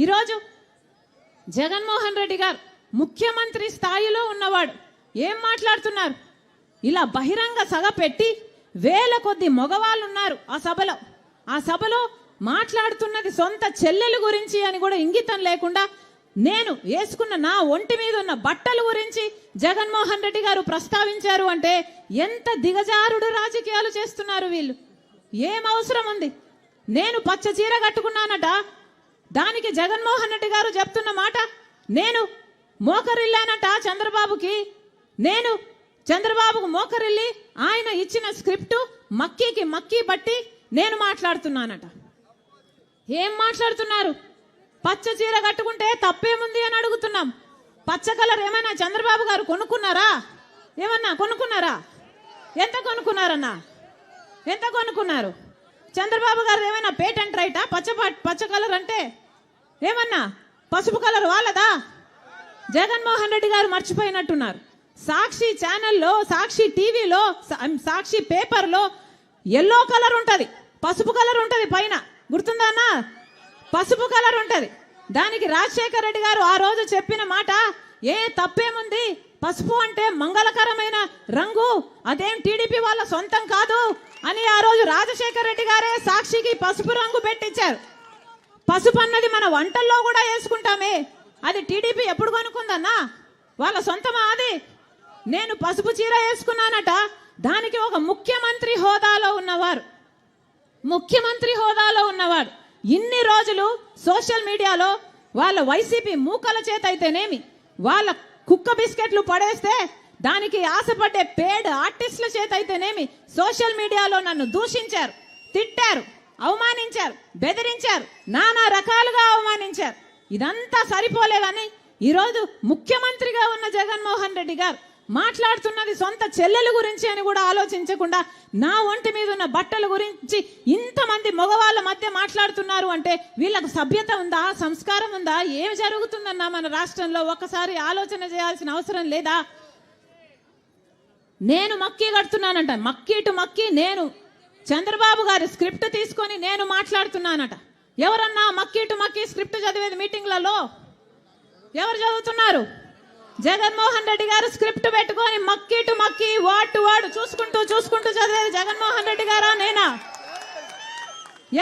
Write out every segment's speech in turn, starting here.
ఈరోజు జగన్మోహన్ రెడ్డి గారు ముఖ్యమంత్రి స్థాయిలో ఉన్నవాడు ఏం మాట్లాడుతున్నారు? ఇలా బహిరంగ సభ పెట్టి వేల కొద్ది మగవాళ్ళు ఉన్నారు ఆ సభలో మాట్లాడుతున్నది సొంత చెల్లెలు గురించి అని కూడా ఇంగితం లేకుండా నేను వేసుకున్న నా ఒంటి మీద ఉన్న బట్టల గురించి జగన్మోహన్ రెడ్డి గారు ప్రస్తావించారు అంటే ఎంత దిగజారుడు రాజకీయాలు చేస్తున్నారు వీళ్ళు. ఏం అవసరం ఉంది? నేను పచ్చ చీర కట్టుకున్నానట, దానికి జగన్మోహన్ రెడ్డి గారు చెప్తున్న మాట నేను మోకరిల్లానట చంద్రబాబుకు మోకరిల్లి ఆయన ఇచ్చిన స్క్రిప్ట్ మక్కీ బట్టి నేను మాట్లాడుతున్నానట. ఏం మాట్లాడుతున్నారు? పచ్చ చీర కట్టుకుంటే తప్పేముంది అని అడుగుతున్నాం. పచ్చ కలర్ ఏమైనా చంద్రబాబు గారు కొనుక్కున్నారా? ఏమన్నా కొనుక్కున్నారా? ఎంత కొనుక్కున్నారన్నా? ఎంత కొనుక్కున్నారు? చంద్రబాబు గారు ఏమైనా పేటెంట్ రైటా? పచ్చ కలర్ అంటే ఏమన్నా పసుపు కలర్ వాళ్ళదా? జగన్మోహన్ రెడ్డి గారు మర్చిపోయినట్టున్నారు. సాక్షి ఛానల్లో, సాక్షి టీవీలో, సాక్షి పేపర్లో ఎల్లో కలర్ ఉంటది, పసుపు కలర్ ఉంటది, పైన గుర్తుందా అన్న? పసుపు కలర్ ఉంటది. దానికి రాజశేఖర రెడ్డి గారు ఆ రోజు చెప్పిన మాట ఏ తప్పేముంది, పసుపు అంటే మంగళకరమైన రంగు, అదేం టీడీపీ వాళ్ళ సొంతం కాదు అని ఆ రోజు రాజశేఖర రెడ్డి గారే సాక్షికి పసుపు రంగు పెట్టించారు. పసుపు అన్నది మన వంటల్లో కూడా వేసుకుంటామే, అది టీడీపీ ఎప్పుడు కొనుక్కుందన్నా? వాళ్ళ సొంతమా అది? నేను పసుపు చీర వేసుకున్నానట, దానికి ఒక ముఖ్యమంత్రి హోదాలో ఉన్నవాడు ఇన్ని రోజులు సోషల్ మీడియాలో వాళ్ళ వైసీపీ మూకల చేత అయితేనేమి, వాళ్ళ కుక్క బిస్కెట్లు పడేస్తే దానికి ఆశపడ్డే పేడ్ ఆర్టిస్టుల చేత అయితేనేమి సోషల్ మీడియాలో నన్ను దూషించారు, తిట్టారు, అవమానించారు, బెదిరించారు, నానా రకాలుగా అవమానించారు. ఇదంతా సరిపోలేదని ఈరోజు ముఖ్యమంత్రిగా ఉన్న జగన్మోహన్ రెడ్డి గారు మాట్లాడుతున్నది సొంత చెల్లెల గురించి అని కూడా ఆలోచించకుండా నా ఒంటి మీద ఉన్న బట్టల గురించి ఇంతమంది మగవాళ్ళ మధ్య మాట్లాడుతున్నారు అంటే వీళ్ళకు సభ్యత ఉందా? సంస్కారం ఉందా? ఏమి జరుగుతుందన్నా మన రాష్ట్రంలో? ఒక్కసారి ఆలోచన చేయాల్సిన అవసరం లేదా? నేను మక్కీ కడుతున్నానంట, మక్కీ నేను చంద్రబాబు గారి స్క్రిప్ట్ తీసుకొని నేను మాట్లాడుతున్నానట. ఎవరన్నా మక్కీ స్క్రిప్ట్ చదివేది మీటింగ్లలో? ఎవరు చదువుతున్నారు? జగన్మోహన్ రెడ్డి గారు స్క్రిప్ట్ పెట్టుకొని మక్కీ వర్డ్ వర్డ్ చూసుకుంటూ చదివేది జగన్మోహన్ రెడ్డి గారా నేనా?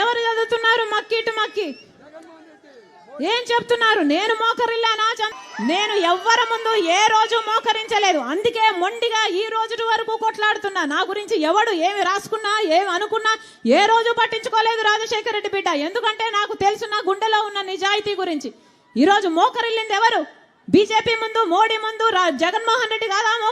ఎవరు చదువుతున్నారు మక్కీ? ఏం చెప్తున్నారు? నేను మోకరిల్లానా? నేను ఎవ్వరి ముందు ఏ రోజు మోకరించలేదు, అందుకే మొండిగా ఈ రోజు వరకు కొట్లాడుతున్నా. నా గురించి ఎవడు ఏమి రాసుకున్నా, ఏమి అనుకున్నా ఏ రోజు పట్టించుకోలేదు రాజశేఖర రెడ్డి బిడ్డ. ఎందుకంటే నాకు తెలుసు నా గుండెలో ఉన్న నిజాయితీ గురించి. ఈ రోజు మోకరిల్లింది ఎవరు? బీజేపీ ముందు, మోడీ ముందు జగన్మోహన్ రెడ్డి కాదా